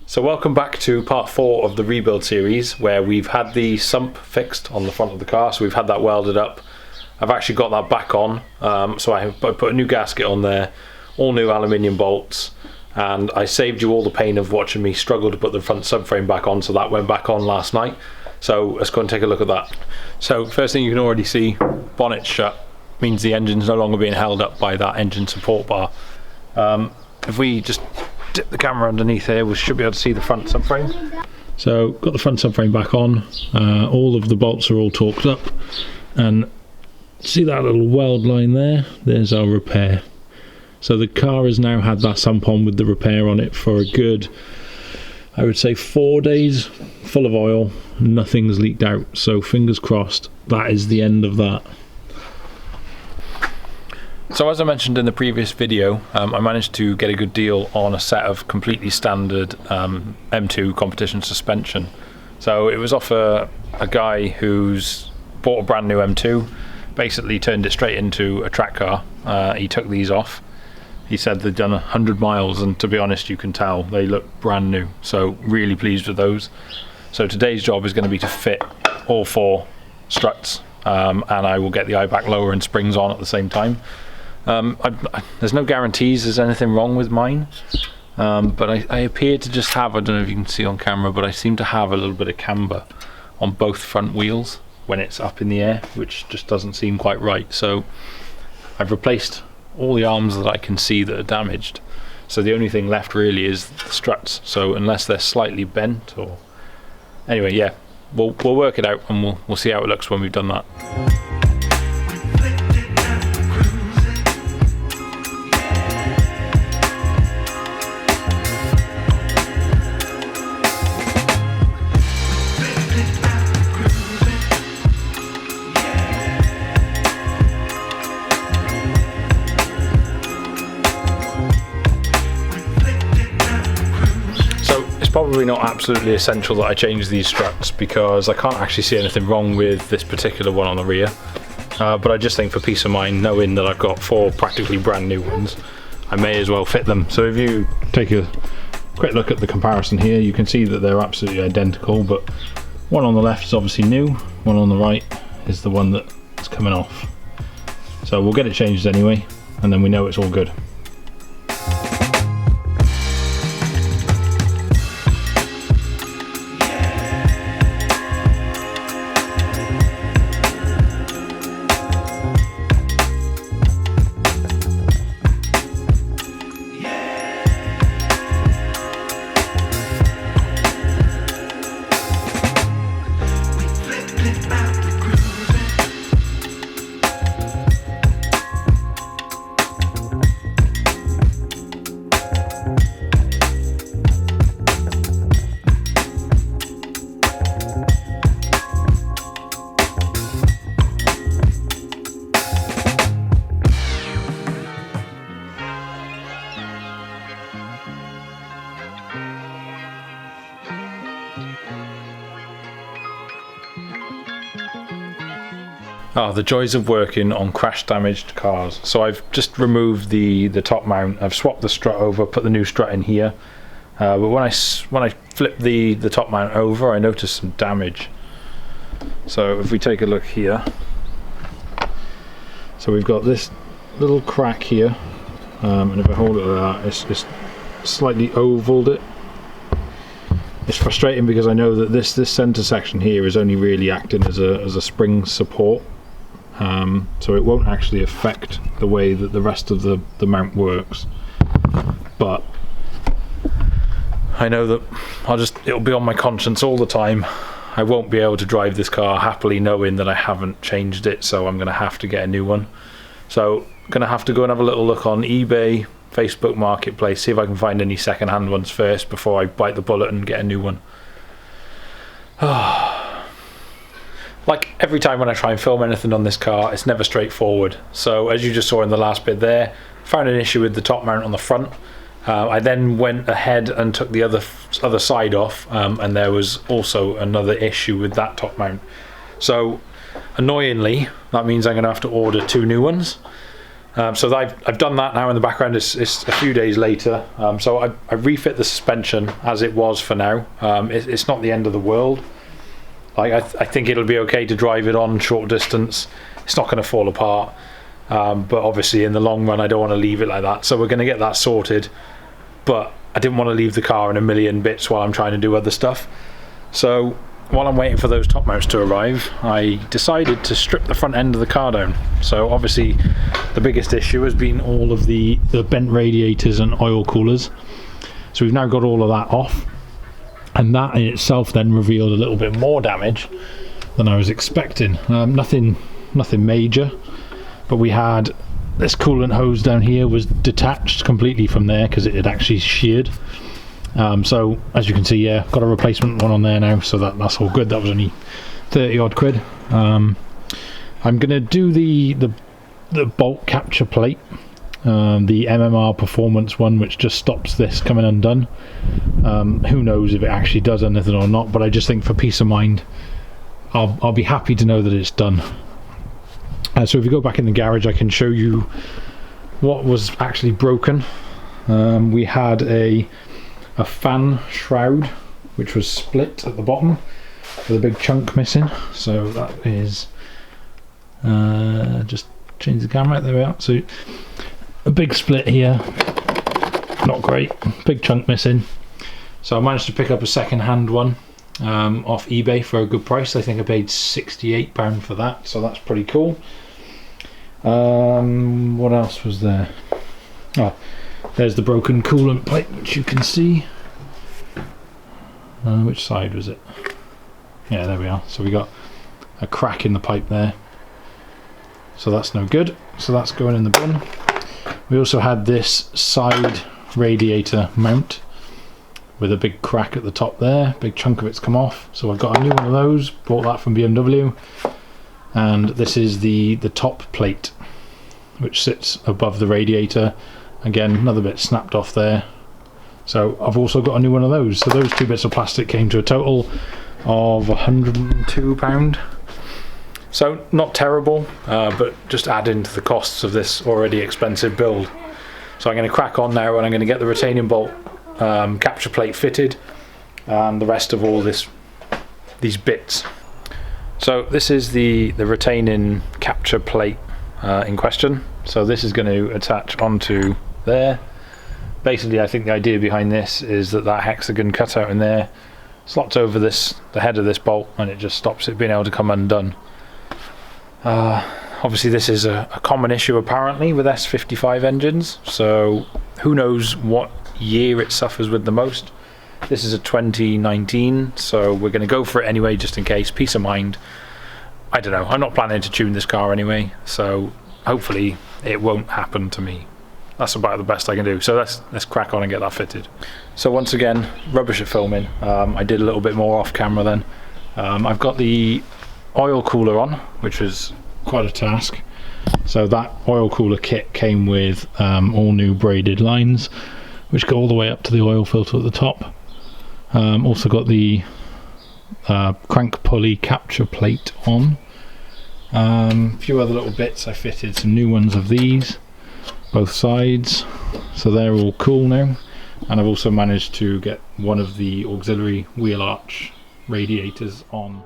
So welcome back to part 4 of the rebuild series, where we've had the sump fixed on the front of the car, so we've had that welded up. I've actually got that back on, so I put a new gasket on there, all new aluminium bolts, and I saved you all the pain of watching me struggle to put the front subframe back on, so that went back on last night. So let's go and take a look at that. So first thing you can already see, bonnet shut, means the engine's no longer being held up by that engine support bar. If we just dip the camera underneath here, we should be able to see the front subframe. So got the front subframe back on, all of the bolts are all torqued up, and see that little weld line there? There's our repair. So the car has now had that sump on with the repair on it for a good, I would say 4 days, full of oil, nothing's leaked out, so fingers crossed that is the end of that. So as I mentioned in the previous video, I managed to get a good deal on a set of completely standard M2 competition suspension. So it was off a guy who's bought a brand new M2, basically turned it straight into a track car. He took these off. He said they'd done 100 miles, and to be honest, you can tell they look brand new. So really pleased with those. So today's job is going to be to fit all 4 struts, and I will get the eye-back lower and springs on at the same time. There's no guarantees there's anything wrong with mine, but I appear to just have, I don't know if you can see on camera, but I seem to have a little bit of camber on both front wheels when it's up in the air, which just doesn't seem quite right. So I've replaced all the arms that I can see that are damaged, so the only thing left really is the struts. So unless they're slightly bent, or anyway, yeah, we'll work it out, and we'll see how it looks when we've done that. Probably not absolutely essential that I change these struts, because I can't actually see anything wrong with this particular one on the rear, but I just think for peace of mind, knowing that I've got 4 practically brand new ones, I may as well fit them. So if you take a quick look at the comparison here, you can see that they're absolutely identical, but one on the left is obviously new, one on the right is the one that's coming off. So we'll get it changed anyway, and then we know it's all good. Oh, the joys of working on crash damaged cars. So I've just removed the top mount, I've swapped the strut over, put the new strut in here, but when I flipped the top mount over, I noticed some damage. So if we take a look here, so we've got this little crack here, and if I hold it like that, it's slightly ovaled it. It's frustrating because I know that this center section here is only really acting as a spring support, so it won't actually affect the way that the rest of the mount works. But I know that it'll be on my conscience all the time. I won't be able to drive this car happily knowing that I haven't changed it, so I'm going to have to get a new one. So I'm going to have to go and have a little look on eBay, Facebook Marketplace, see if I can find any second-hand ones first before I bite the bullet and get a new one. Like every time when I try and film anything on this car, it's never straightforward. So as you just saw in the last bit there, found an issue with the top mount on the front. I then went ahead and took the other side off, and there was also another issue with that top mount. So annoyingly, that means I'm going to have to order 2 new ones. So I've done that now in the background. It's a few days later. So I refit the suspension as it was for now. It's not the end of the world. I think it'll be okay to drive it on short distance. It's not going to fall apart. But obviously in the long run I don't want to leave it like that. So we're going to get that sorted. But I didn't want to leave the car in a million bits while I'm trying to do other stuff. So while I'm waiting for those top mounts to arrive, I decided to strip the front end of the car down. So obviously the biggest issue has been all of the bent radiators and oil coolers. So we've now got all of that off, and that in itself then revealed a little bit more damage than I was expecting. Nothing major, but we had this coolant hose down here was detached completely from there because it had actually sheared. So as you can see, yeah, got a replacement one on there now, so that's all good. That was only 30 odd quid. I'm gonna do the bolt capture plate, the MMR performance one, which just stops this coming undone. Who knows if it actually does anything or not, but I just think for peace of mind I'll be happy to know that it's done. So if you go back in the garage, I can show you what was actually broken. We had a fan shroud which was split at the bottom with a big chunk missing, so that is just change the camera, there we are. So a big split here, not great, big chunk missing. So I managed to pick up a second-hand one off eBay for a good price. I think I paid £68 for that, so that's pretty cool. What else was there? Oh, there's the broken coolant pipe, which you can see. Which side was it? Yeah, there we are. So we got a crack in the pipe there, so that's no good, so that's going in the bin. We also had this side radiator mount with a big crack at the top there, big chunk of it's come off, so I've got a new one of those, bought that from BMW. And this is the top plate which sits above the radiator. Again, another bit snapped off there, so I've also got a new one of those. So those two bits of plastic came to a total of £102. So not terrible, but just adding to the costs of this already expensive build. So I'm going to crack on now, and I'm going to get the retaining bolt capture plate fitted and the rest of all these bits. So this is the retaining capture plate in question. So this is going to attach onto there. Basically, I think the idea behind this is that hexagon cutout in there slots over the head of this bolt, and it just stops it being able to come undone. Obviously this is a common issue apparently with S55 engines, so who knows what year it suffers with the most. This is a 2019, so we're going to go for it anyway, just in case, peace of mind. I don't know, I'm not planning to tune this car anyway, so hopefully it won't happen to me. That's about the best I can do, so let's crack on and get that fitted. So once again, rubbish at filming. I did a little bit more off camera then. I've got the oil cooler on, which was quite a task. So that oil cooler kit came with all new braided lines which go all the way up to the oil filter at the top. Also got the crank pulley capture plate on. A few other little bits. I fitted some new ones of these, both sides, so they're all cool now. And I've also managed to get one of the auxiliary wheel arch radiators on.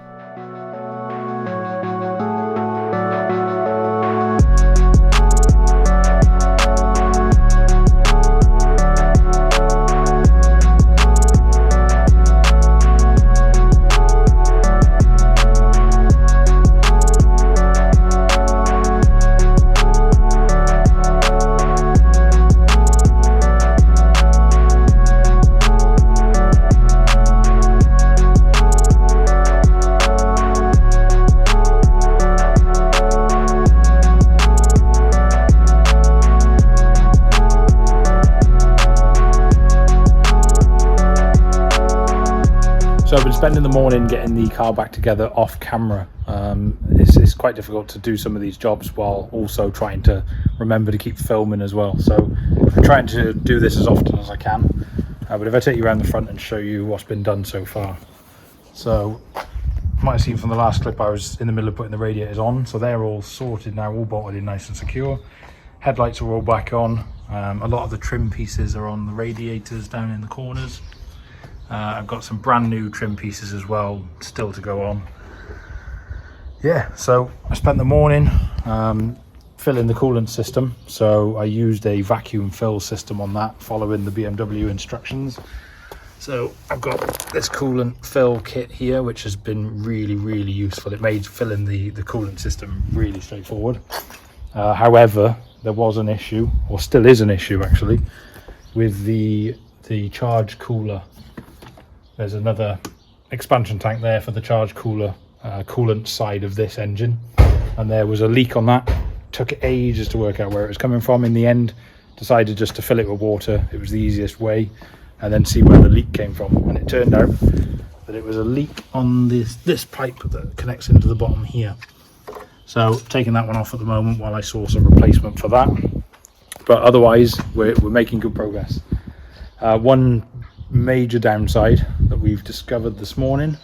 So I've been spending the morning getting the car back together off camera. It's quite difficult to do some of these jobs while also trying to remember to keep filming as well. So I'm trying to do this as often as I can. But if I take you around the front and show you what's been done so far. So you might have seen from the last clip I was in the middle of putting the radiators on. So they're all sorted now, all bolted in nice and secure. Headlights are all back on. A lot of the trim pieces are on the radiators down in the corners. I've got some brand new trim pieces as well still to go on. Yeah, so I spent the morning filling the coolant system. So I used a vacuum fill system on that, following the BMW instructions. So I've got this coolant fill kit here, which has been really useful. It made filling the coolant system really straightforward. However, there was an issue, or still is an issue actually, with the charge cooler. There's another expansion tank there for the charge cooler coolant side of this engine, and there was a leak on that. Took ages to work out where it was coming from. In the end, decided just to fill it with water. It was the easiest way, and then see where the leak came from. And it turned out that it was a leak on this pipe that connects into the bottom here. So taking that one off at the moment while I source a replacement for that. But otherwise, we're making good progress. One major downside that we've discovered this morning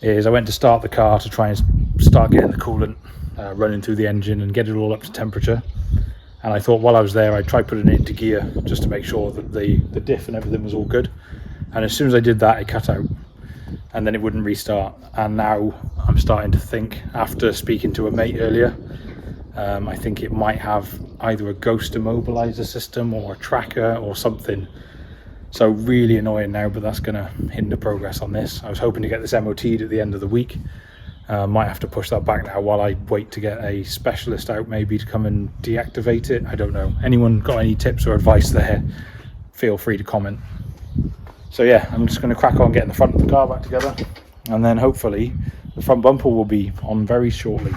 is I went to start the car to try and start getting the coolant running through the engine and get it all up to temperature. And I thought while I was there, I'd try putting it into gear just to make sure that the diff and everything was all good. And as soon as I did that, it cut out and then it wouldn't restart. And now I'm starting to think, after speaking to a mate earlier, I think it might have either a ghost immobilizer system or a tracker or something. So really annoying now, but that's going to hinder progress on this. I was hoping to get this MOT'd at the end of the week. Might have to push that back now while I wait to get a specialist out, maybe to come and deactivate it. I don't know. Anyone got any tips or advice there? Feel free to comment. So yeah, I'm just going to crack on getting the front of the car back together, and then hopefully the front bumper will be on very shortly.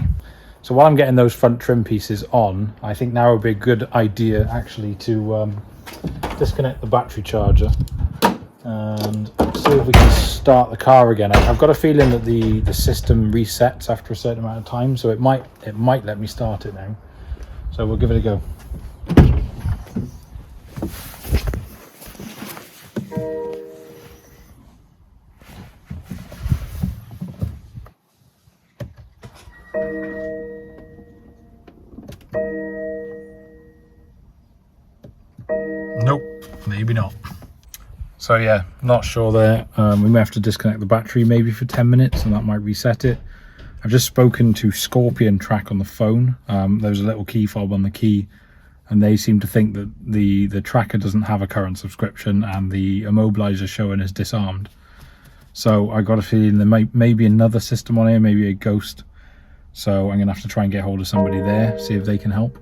So while I'm getting those front trim pieces on, I think now would be a good idea actually to disconnect the battery charger and see if we can start the car again. I've got a feeling that the system resets after a certain amount of time, so it might let me start it now. So we'll give it a go. Nope, maybe not. So yeah, not sure there. We may have to disconnect the battery maybe for 10 minutes and that might reset it. I've just spoken to Scorpion Track on the phone. There was a little key fob on the key, and they seem to think that the tracker doesn't have a current subscription and the immobilizer showing is disarmed. So I got a feeling there may be another system on here, maybe a ghost. So I'm gonna have to try and get hold of somebody there, see if they can help.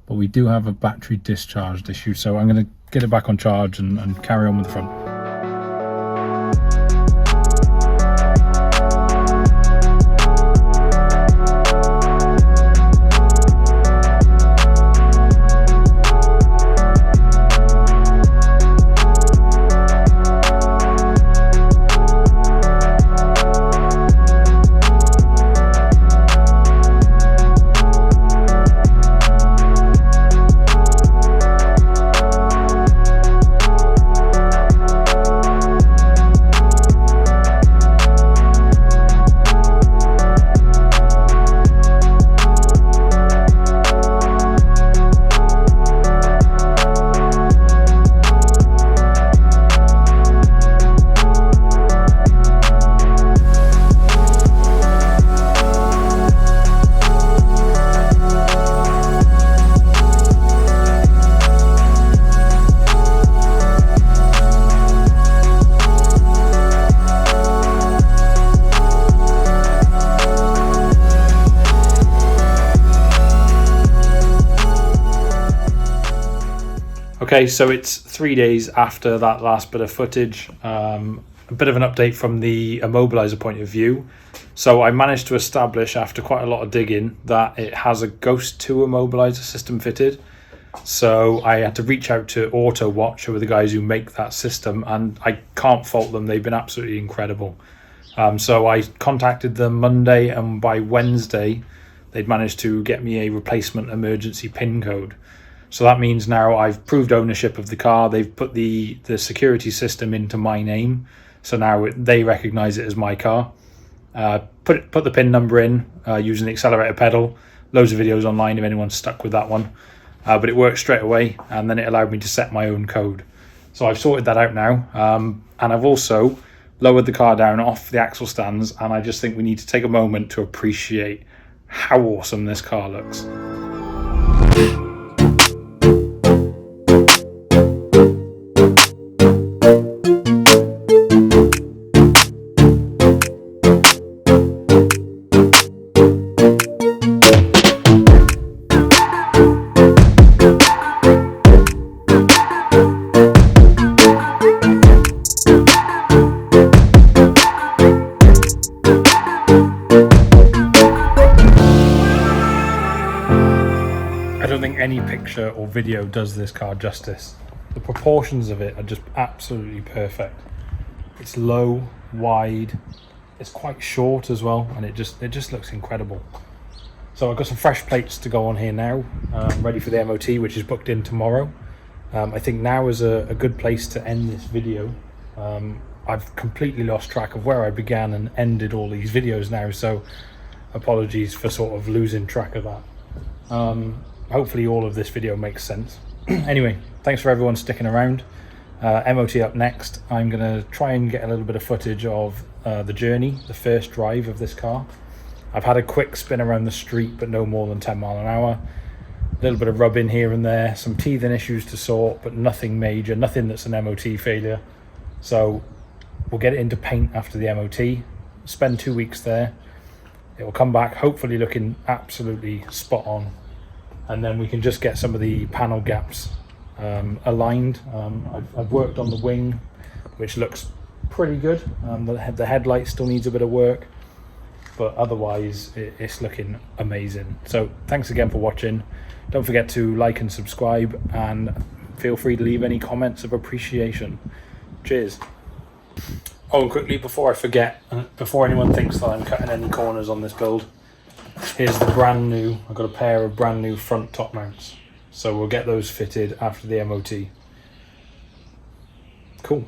But we do have a battery discharged issue, so I'm going to get it back on charge and carry on with the front. Okay, so it's 3 days after that last bit of footage. A bit of an update from the immobilizer point of view. So I managed to establish, after quite a lot of digging, that it has a Ghost 2 immobilizer system fitted. So I had to reach out to Auto Watch, who are the guys who make that system, and I can't fault them. They've been absolutely incredible. So I contacted them Monday, and by Wednesday they'd managed to get me a replacement emergency PIN code. So that means now I've proved ownership of the car. They've put the security system into my name, so now they recognize it as my car. Put the PIN number in using the accelerator pedal. Loads of videos online if anyone's stuck with that one. but it worked straight away, and then it allowed me to set my own code. So I've sorted that out now, and I've also lowered the car down off the axle stands, and I just think we need to take a moment to appreciate how awesome this car looks. I don't think any picture or video does this car justice. The proportions of it are just absolutely perfect. It's low, wide, it's quite short as well, and it just looks incredible. So I've got some fresh plates to go on here now, ready for the MOT, which is booked in tomorrow. I think now is a good place to end this video. I've completely lost track of where I began and ended all these videos now, so apologies for sort of losing track of that. Hopefully all of this video makes sense. Anyway, thanks for everyone sticking around. MOT up next. I'm going to try and get a little bit of footage of the journey, the first drive of this car. I've had a quick spin around the street, but no more than 10 miles an hour. A little bit of rubbing here and there, some teething issues to sort, but nothing major, nothing that's an MOT failure. So we'll get it into paint after the MOT, spend 2 weeks there. It will come back hopefully looking absolutely spot on, and then we can just get some of the panel gaps aligned. I've worked on the wing, which looks pretty good. The headlight still needs a bit of work, but otherwise it's looking amazing. So thanks again for watching. Don't forget to like and subscribe, and feel free to leave any comments of appreciation. Cheers. Oh, and quickly before I forget, before anyone thinks that I'm cutting any corners on this build, here's the brand new, I've got a pair of brand new front top mounts. So we'll get those fitted after the MOT. Cool.